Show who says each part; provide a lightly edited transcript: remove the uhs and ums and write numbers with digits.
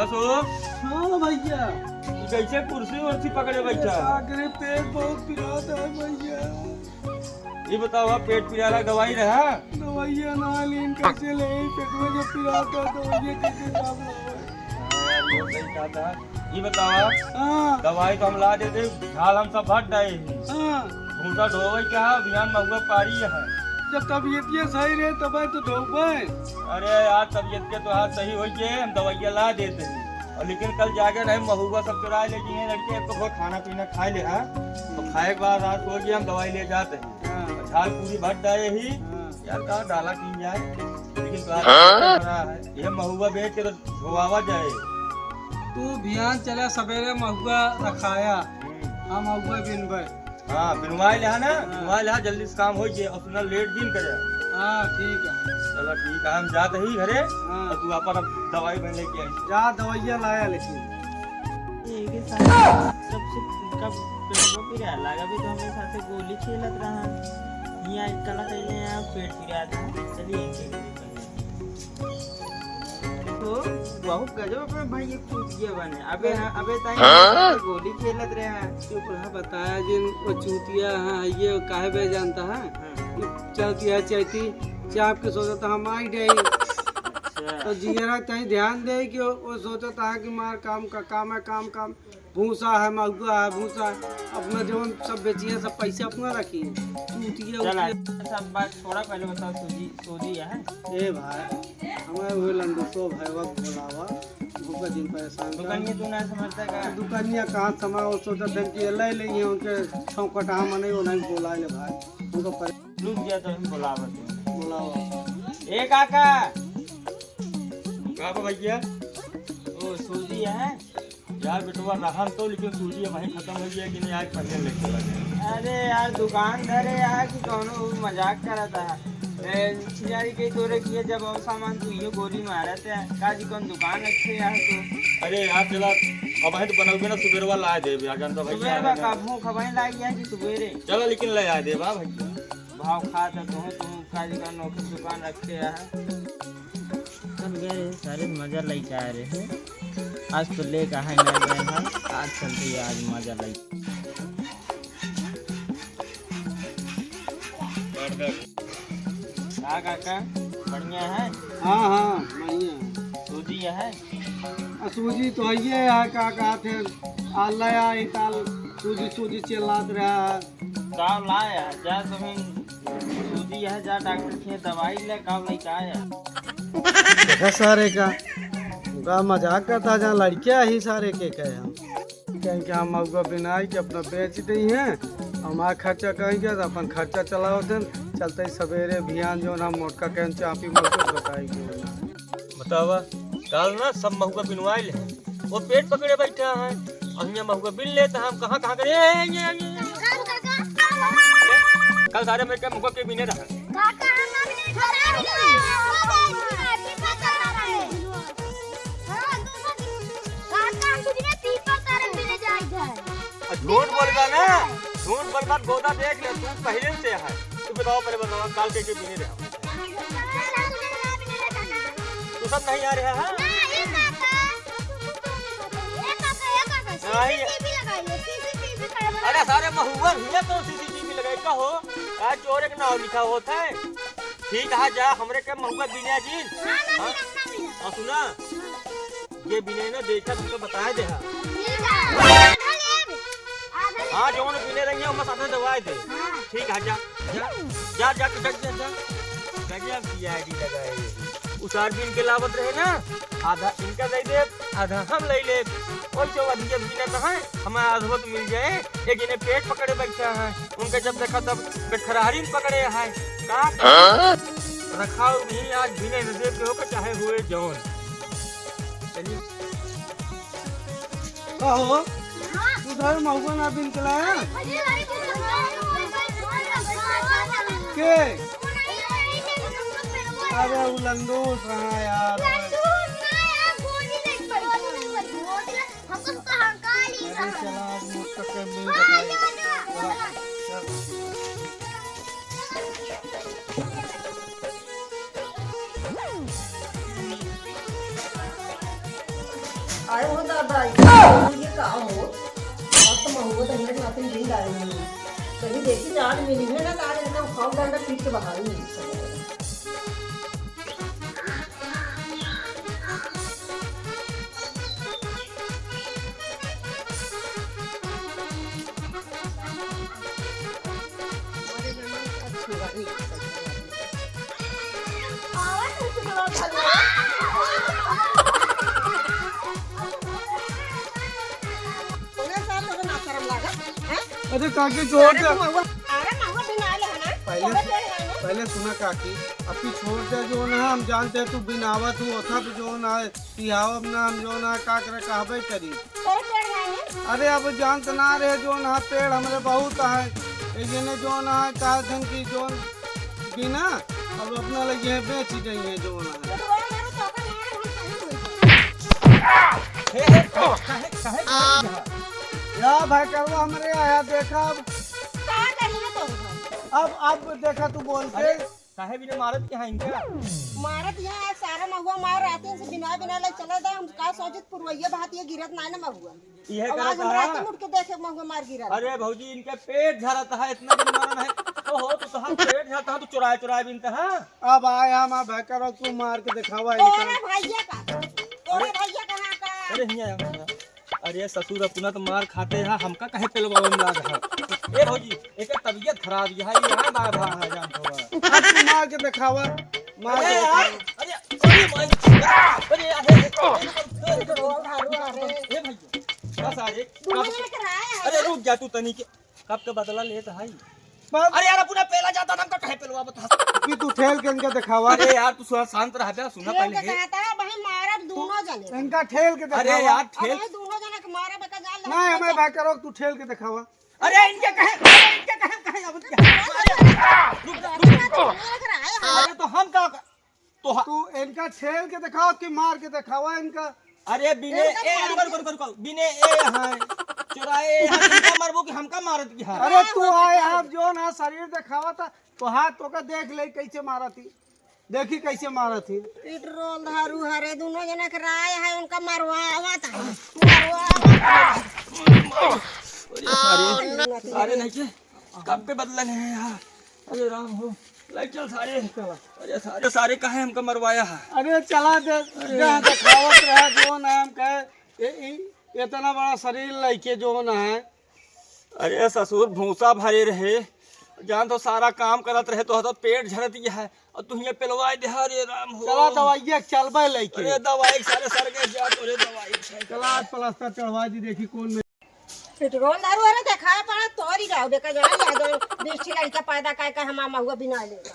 Speaker 1: अशोक
Speaker 2: हाँ भैया,
Speaker 1: कैसे कुर्सी उर्सी पकड़े बैठा?
Speaker 2: सागरे पेट बहुत पिराता है भैया।
Speaker 1: ये बताओ आप पेट पिराला दवाई रहा?
Speaker 2: दवाइया ना लीन कैसे ले पेट में जो पिराता दवाइया कैसे काम
Speaker 1: था। ये बताओ आप
Speaker 2: हाँ
Speaker 1: दवाई तो हम ला देते, झाल हम सब भट गए
Speaker 2: हाँ,
Speaker 1: घूटा ढोवे क्या अभियान महुआ पारी है।
Speaker 2: जब तबीयत ये सही रहे तब तो ढोबे।
Speaker 1: अरे यार तबीयत के तो हाथ सही हो गए, हम दवाइया ला देते हैं। और लेकिन कल जाके नहीं महुआ सब चुरा ले गए लड़के, तो बहुत खाना पीना खा ले हाँ, तो खाए के बाद रात हो गया हम दवाई ले जाते हैं। झाल पूरी भट गए ही यार, कहा डाला की जाए, लेकिन है ये महुआ बेच के तो धोआवा जाए।
Speaker 2: तू भियान चला सवेरे महुआ रखाया, हम महुआ बिनबे।
Speaker 1: हाँ बिनवाई ले ना, बिनवाई ले जल्दी से काम हो जाए और सुना लेट भी करे।
Speaker 2: हाँ ठीक है,
Speaker 1: चलो ठीक है, हम जाते ही घरे।
Speaker 2: हाँ
Speaker 1: और तू अपन अब दवाई बन लेके आई।
Speaker 2: जा दवाइया लाया, लेकिन
Speaker 3: सबसे कब पेट पिरा लगा भी तो हमें साथे गोली खेलत रहा यहाँ कला कहले यहाँ पेट पिरा था। चलिए तो बहुत गजब में भाई ये कूद गया बने। अबे ताई गोली खेलत रहे हैं।
Speaker 2: चुप रहा, बताया जिन वो चूतिया है ये काहे बे जानता है, चलती है चैती चाप के सोचता हम आई गई तो जियरा कहीं ध्यान दे कि वो सोचता है कि मार काम का काम है, काम काम भूसा है, महुआ है, भूसा है, अपना जो सब बेचिए सब पैसे अपना रखिए। चूतिया
Speaker 3: सब बात थोड़ा पहले बताओ, सोजी है
Speaker 2: ए भाई हमें वो लंडूसो भैया बोलावा भूखा दिन परेशान
Speaker 3: दुकानिया तू ना समझता का
Speaker 2: दुकानिया कहाँ समय वो सोचा था कि ले लेंगे उनके छौकटा मने वो नहीं बोला ले भाई उनको
Speaker 3: रुक गया तो हम बुलावत
Speaker 2: बोलावा।
Speaker 3: ए काका
Speaker 1: का भैया
Speaker 3: ओ सोजी है
Speaker 1: यार बेटवा रहा तो, लेकिन सूजी वहीं खत्म हो गया कि नहीं आज पहले लेके लगे।
Speaker 3: अरे यार दुकान धरे यार कि कौनो मजाक करा था छियारी के तोरे किए जब और सामान तू ये गोली मारा थे काजी कौन दुकान अच्छे यार तो।
Speaker 1: अरे यार चला अब है तो बनोगे ना, सुबेर वाला आ दे भैया जानता भाई
Speaker 3: सुबेर का काबू खबाई लागी है कि सुबेरे
Speaker 1: चलो, लेकिन ले आ दे भैया
Speaker 3: भाव खा था तुम काजी का नौकर दुकान रखे यार। कल गए सारे मजा लेके आ रहे हैं, आज तो ले कहा ही नहीं गए हैं, आज चलते हैं आज मजा ले। काका बढ़िया है?
Speaker 2: हाँ हाँ बढ़िया
Speaker 3: सूजी है?
Speaker 2: सूजी तो ये है का कहते आलया इताल सूजी सूजी चिल्लात रहा है।
Speaker 3: काव लाया जा तुम्हें सूजी है, जा डॉक्टर के दवाई ले काव लेके आया।
Speaker 2: देखा सारे का मजाक करता जहाँ लड़कियाँ ही सारे के कहे हम कहीं कि हम मऊगा बिनाई के अपना बेच दी हैं, हमारा खर्चा कहेंगे तो अपन खर्चा चलाओ थे चलते ही सवेरे भियान जो ना मोटका कह चापी मजबूत बताएगी।
Speaker 1: बतावा कल ना सब महुआ बिनवाइल है, वो पेट पकड़े बैठा है और यहाँ महुआ बिन लेता हम कहाँ कहाँ करे कल सारे में क्या महुआ के बिने रहा। झूठ बोलगा ना, झूठ बोलगा गोदा देख ले तू पहले से है। तू बताओ पहले बताओ काल के बिने रहा तू सब नहीं आ रहा है? अरे सारे महुआ भैया तो सीसीटीवी लगाई का हो, आज चोर के नाम लिखा होता है। ठीक है जा हमरे के महुआ बिना जी और सुना ये बिने ने देखा तुमको बताया दे। हाँ जो बिने रही है साथ में दवाई दे। ठीक है जा जा जा जा जा जा गजब सीआईडी लगाए उसार बिन के लावत रहे ना, आधा इनका दे दे आधा हम ले ले और जो अधिक बिना तो है हमारा आधा तो मिल जाए। एक जिन्हें पेट पकड़े बैठा है उनके जब देखा तब पेटखरारी पकड़े है का रखाओ भी आज बिने दे के होकर चाहे हुए जौन। चलिए
Speaker 2: कहो उधर महुआ ना बिन के लाया के? अरे वो लंडूस रहा यार, अरे चला मुझको के मिल बताइए।
Speaker 4: ये का हो अब तो महुआ तो हिंदू नातिन दिन डाले हैं कहीं देखी आज मिली है ना तो आज इनका खाओ डंडा पीट के बहाल नहीं
Speaker 2: अरे काकी छोड़ दे
Speaker 4: पहले
Speaker 2: पहले सुना काकी अब तू छोड़ दे जो ना हम जानते हैं तू बिनावा तू ओथा पे जो ना पिहाव ना हम जो ना का करे कहबे करी अरे अब जानते ना रहे जो ना पेड़ हमरे बहुत है ये जो ना का धन की जो बिना अब अपना लगे बेच गई है जो ना या भाई करवा हमरे आया देखा अब देखा तू बोल के
Speaker 1: काहे बिना मारत के हैं इनका
Speaker 4: मारत यहाँ सारा महुआ मार आते हैं बिना बिना ले चला जाए हम का सोचित पुरवैया बात ये गिरत ना ना महुआ
Speaker 1: ये
Speaker 4: आवाज हम रात
Speaker 1: करा
Speaker 4: मुड़ के देखे महुआ मार गिरा
Speaker 1: अरे भौजी इनके पेट झरता है इतना दिन मारना है तो हो तो कहां पेट झरता है तो चुराए चुराए बिनता है
Speaker 2: अब आया मैं भाई करो तू मार के दिखावा
Speaker 4: तोरे भैया का तोरे भैया कहां का
Speaker 1: अरे हिया अरे ससुर अपना तो मार खाते हैं हमका कहे पेलवावन लाग है ए भौजी एक तबीयत खराब है ये बा भा है जान तो
Speaker 2: अब तू मार के दिखावा मार के दिखावा
Speaker 1: अरे अरे अरे भैया बस अरे अरे रुक जा तू तनी के कब के बदला लेत है अरे यार अपना पेला जाता हमका कहे पेलवा बता
Speaker 2: कि तू ठेल के इनका दिखावा
Speaker 1: अरे यार तू शांत रह जा सुना पहले
Speaker 4: कहता है भाई मारत दोनों जने
Speaker 2: इनका ठेल के दिखावा
Speaker 1: अरे यार ठेल
Speaker 4: भाई दोनों जने के मारे बका जाल
Speaker 2: नहीं हमें भाई करो तू ठेल के दिखावा
Speaker 1: अरे इनके कहे अब अरे तो हम का तो
Speaker 2: तू इनका ठेल के दिखाओ कि मार के दिखावा इनका
Speaker 1: अरे बिने ए कर बिने ए है चुराए हमका मारबो कि हमका मारत की है
Speaker 2: अरे तू आए आप जो ना शरीर दिखावा था तो हाथ तो का देख ले कैसे मारा थी देखी कैसे मारा थी
Speaker 4: पेट्रोल धारू हरे दोनों जने के राय है उनका मरवावा था
Speaker 1: सारे नहीं के कब पे बदलन है यार अरे राम हो लाइक चल सारे अरे सारे कहे हमका मरवाया है
Speaker 2: अरे चला दे दिखावत रहा जो ना हम कहे इतना बड़ा शरीर लेके जो ना है
Speaker 1: अरे ससुर भूसा भरे रहे जान तो सारा काम करत रहे तो पेट झरत गया है और तू ये पिलवाए दे अरे राम हो
Speaker 2: चला दवाई चलबे लेके
Speaker 1: अरे दवाई सारे सर के जा तोरे दवाई
Speaker 2: चला प्लास्टर चढ़वा दी देखी कौन
Speaker 4: पेट्रोल दारू वाला देखा पड़ा तोरी गाँव देखा जाए 20 लड़का पैदा कर हम महुआ बिना लेगा